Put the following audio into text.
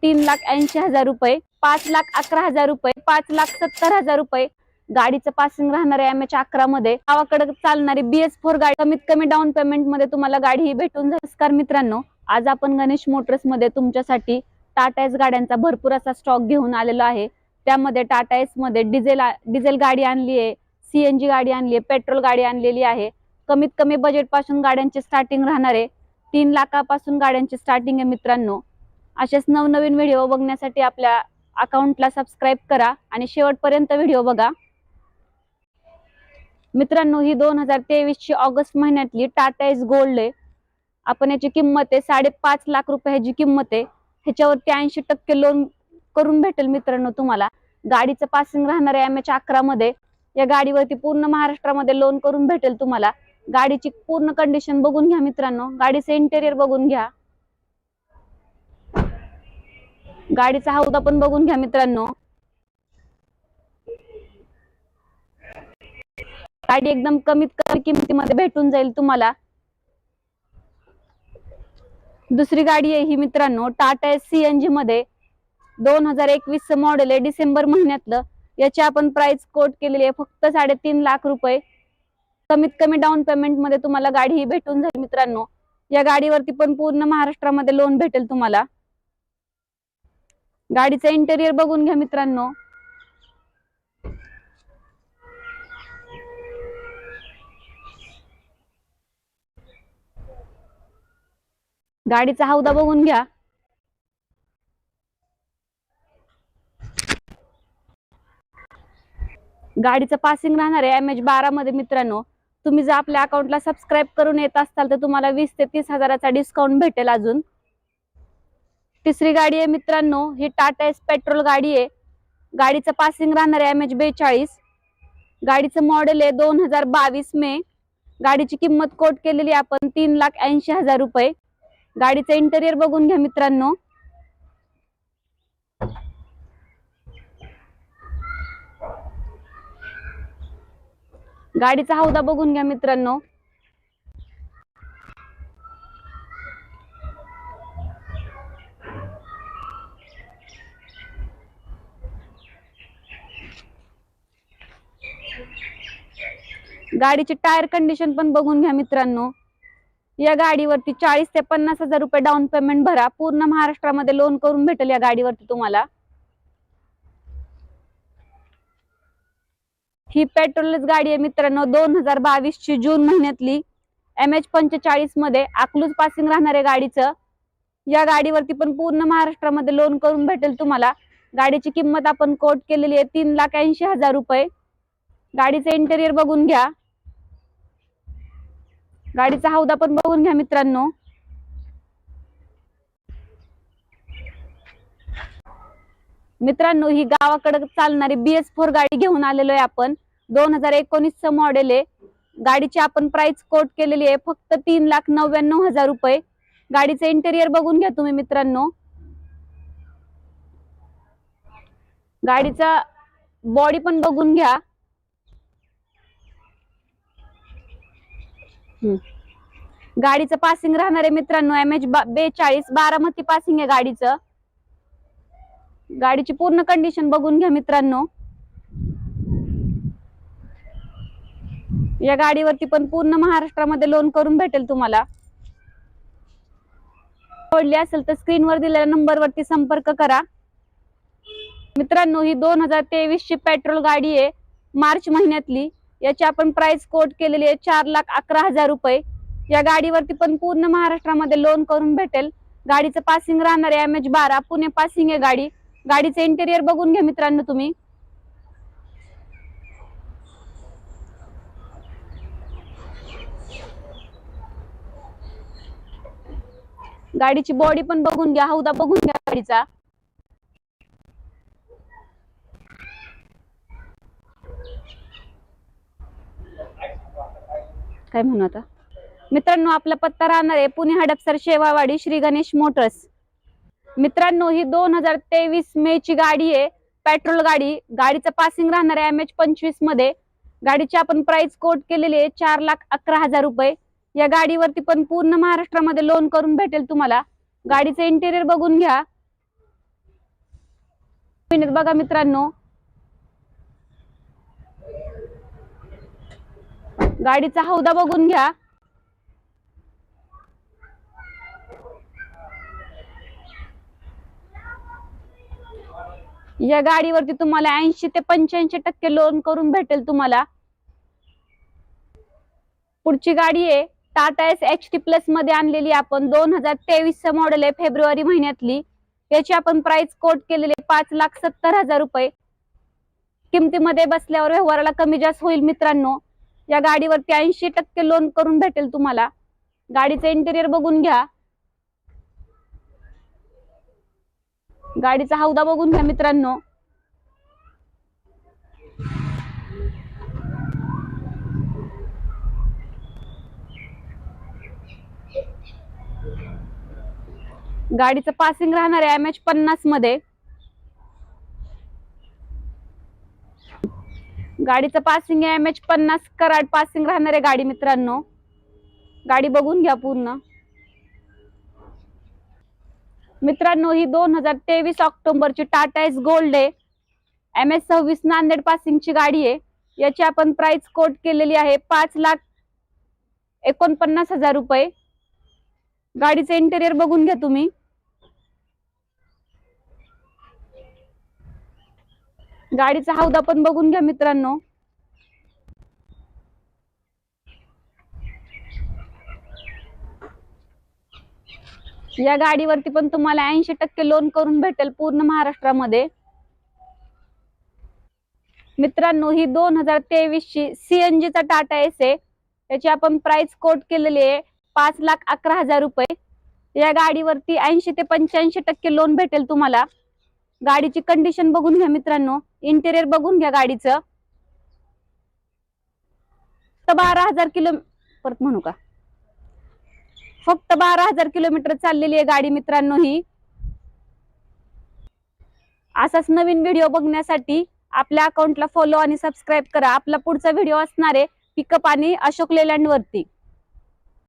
3,80,000 रुपये, 5,11,000 रुपये, 5,70,000 रुपये गाडीचं पासिंग राहणार आहे MH11 मध्ये. गावाकडे चालणारी BS4 गाडी कमीत कमी डाऊन पेमेंट मध्ये तुम्हाला गाडी ही भेटून जाईल. नमस्कार मित्रांनो, आज आपण गणेश मोटर्स मध्ये तुमच्यासाठी टाटा एस गाड्यांचा भरपूर असा स्टॉक घेऊन आलेलो आहे. त्यामध्ये टाटा एस मध्ये डिझेल गाडी आणली आहे, CNG गाडी आणली आहे, पेट्रोल गाडी आणलेली आहे. कमीत कमी बजेट पासून गाड्यांची स्टार्टिंग राहणार आहे. 3 लाखापासून गाड्यांची स्टार्टिंग आहे मित्रांनो. असेच नवनवीन व्हिडिओ बघण्यासाठी आपल्या अकाउंटला सबस्क्राईब करा आणि शेवटपर्यंत व्हिडिओ बघा. मित्रांनो, ही 2023 ची ऑगस्ट महिन्यातली टाटा एस गोल्ड आहे. आपण याची किंमत आहे 5.5 लाख रुपये ह्याची किंमत आहे. ह्याच्यावरती 80% लोन करून भेटेल मित्रांनो तुम्हाला. गाडीचं पासिंग राहणार आहे MH11 मध्ये. या गाडीवरती पूर्ण महाराष्ट्रामध्ये लोन करून भेटेल तुम्हाला. गाडीची पूर्ण कंडिशन बघून घ्या मित्रांनो. गाडीचं इंटेरियर बघून घ्या, गाडीचा हौदा पण बघून घ्या मित्रांनो. गाडी एकदम कमीत कमी किमतीमध्ये भेटून जाईल तुम्हाला. दुसरी गाडी आहे ही मित्रांनो टाटा एस CNG मध्ये 2021 मॉडेल आहे, डिसेंबर महिन्यातलं. याची आपण प्राइस कोट केलेली आहे फक्त 3.5 लाख रुपये. कमीत कमी डाऊन पेमेंट मध्ये तुम्हाला गाडी ही भेटून जाईल मित्रांनो. या गाडीवरती पण पूर्ण महाराष्ट्रामध्ये लोन भेटेल तुम्हाला. गाडीचं इंटेरियर बघून घ्या मित्रांनो. गाडीचा हौदा बघून घ्या. गाडीचं पासिंग राहणार आहे MH12 मध्ये मित्रांनो. तुम्ही जर आपल्या अकाउंटला सबस्क्राईब करून येत असाल तर तुम्हाला 20 ते 30 हजाराचा डिस्काउंट भेटेल अजून. तिसरी गाडी आहे मित्रांनो, ही टाटा एस पेट्रोल गाडी आहे. गाडीचं पासिंग राहणार आहे MH42. गाडीचं मॉडेल आहे 2022 मे. गाडीची किंमत कोट केलेली आपण 3,80,000 रुपये. गाडीचं इंटेरियर बघून घ्या मित्रांनो. गाडीचा हौदा बघून घ्या मित्रांनो. गाडीची टायर कंडिशन पण बघून घ्या मित्रांनो. या गाडीवरती 40 ते 50 हजार रुपये डाऊन पेमेंट भरा. पूर्ण महाराष्ट्रामध्ये लोन करून भेटेल या गाडीवरती तुम्हाला. ही पेट्रोलच गाडी आहे मित्रांनो 2022 ची जून महिन्यातली. MH45 मध्ये अकलूज पासिंग राहणार आहे गाडीचं. या गाडीवरती पण पूर्ण महाराष्ट्रामध्ये लोन करून भेटेल तुम्हाला. गाडीची किंमत आपण कोट केलेली आहे 3,80,000 रुपये. गाडीचं इंटेरियर बघून घ्या. गाडीचा हौदा पण बघून घ्या मित्रांनो. मित्रांनो, ही गावाकडे चालणारी BS4 गाडी घेऊन आलेलो आहे आपण. 2019 मॉडेल आहे. गाडीची आपण प्राइस कोट केलेली आहे फक्त 3,99,000 रुपये. गाडीचं इंटेरियर बघून घ्या तुम्ही मित्रांनो. गाडीचा बॉडी पण बघून घ्या. गाडीचं पासिंग राहणार आहे मित्रांनो MH42 बारामती पासिंग आहे गाडीचं. गाडीची पूर्ण कंडिशन बघून घ्या मित्रांनो. या गाडीवरती पण पूर्ण महाराष्ट्रामध्ये लोन करून भेटेल तुम्हाला. आवडली असेल तर स्क्रीनवर दिलेल्या नंबरवरती संपर्क करा मित्रांनो. ही 2023 ची पेट्रोल गाडी आहे मार्च महिन्यातली. याची आपण प्राइस कोट केलेली आहे 4,11,000 रुपये. या गाडीवरती पण पूर्ण महाराष्ट्रामध्ये लोन करून भेटेल. गाडीचं पासिंग राहणार आहे MH12 पुणे पासिंग आहे गाडी. गाडीचं इंटेरियर बघून घ्या मित्रांनो तुम्ही. गाडीची बॉडी पण बघून घ्या, हौदा बघून घ्या गाडीचा. काय म्हणू आता मित्रांनो, आपला पत्ता राहणार आहे पुणे हडपसर शेवावाडी श्री गणेश मोटर्स. मित्रांनो, ही 2023 मे ची गाडी आहे पेट्रोल गाडी. गाडीचं पासिंग राहणार आहे MH25 मध्ये. गाडीची आपण प्राइस कोट केलेली आहे 4,11,000 रुपये. या गाडीवरती पण पूर्ण महाराष्ट्रामध्ये लोन करून भेटेल तुम्हाला. गाडीचं इंटेरियर बघून घ्या. नवीन आहेत बघा मित्रांनो. गाडीचा हौदा बघून घ्या. या गाडीवरती तुम्हाला 80 ते 85% लोन करून भेटेल तुम्हाला. पुढची गाडी आहे टाटा एस HT प्लस मध्ये आणलेली आपण. 2023 मॉडेल आहे, फेब्रुवारी महिन्यातली. याची आपण प्राइस कोट केलेली 5,70,000 रुपये. किमतीमध्ये बसल्यावर व्यवहाराला कमी जास्त होईल मित्रांनो. या गाडीवरती 80% लोन करून भेटेल तुम्हाला. गाडीचं इंटेरियर बघून घ्या. गाडीचा हौदा बघून घ्या मित्रांनो. गाडीचं पासिंग राहणार आहे MH50 मध्ये. गाडीचं पासिंग आहे MH50 कराड पासिंग राहणार आहे गाडी मित्रांनो. गाडी बघून घ्या पूर्ण. मित्रांनो ही 2023 ऑक्टोबरची टाटा एस गोल्ड आहे. MS26 नांदेड पासिंगची गाडी आहे. याची आपण प्राइस कोट केलेली आहे 5,49,000 रुपये. गाडीचं इंटेरियर बघून घ्या तुम्ही. गाडीचा हौदा पण बघून घ्या मित्रांनो. या गाडीवरती पण तुम्हाला 80% लोन करून भेटेल पूर्ण महाराष्ट्रामध्ये. मित्रांनो ही 2023 ची CNG चा टाटा एस आहे. त्याची आपण प्राइस कोट केलेली आहे 5,11,000 रुपये. या गाडीवरती 80 ते 85% लोन भेटेल तुम्हाला. गाडीची कंडिशन बघून घ्या मित्रांनो. इंटेरियर बघून घ्या गाडीचं. 12,000 किलो परत म्हणू का, फक्त 12,000 किलोमीटर चाललेली आहे गाडी मित्रांनो ही. असाच नवीन व्हिडिओ बघण्यासाठी आपल्या अकाउंटला फॉलो आणि सबस्क्राईब करा. आपला पुढचा व्हिडिओ असणार आहे पिकअप आणि अशोक लेलँड वरती.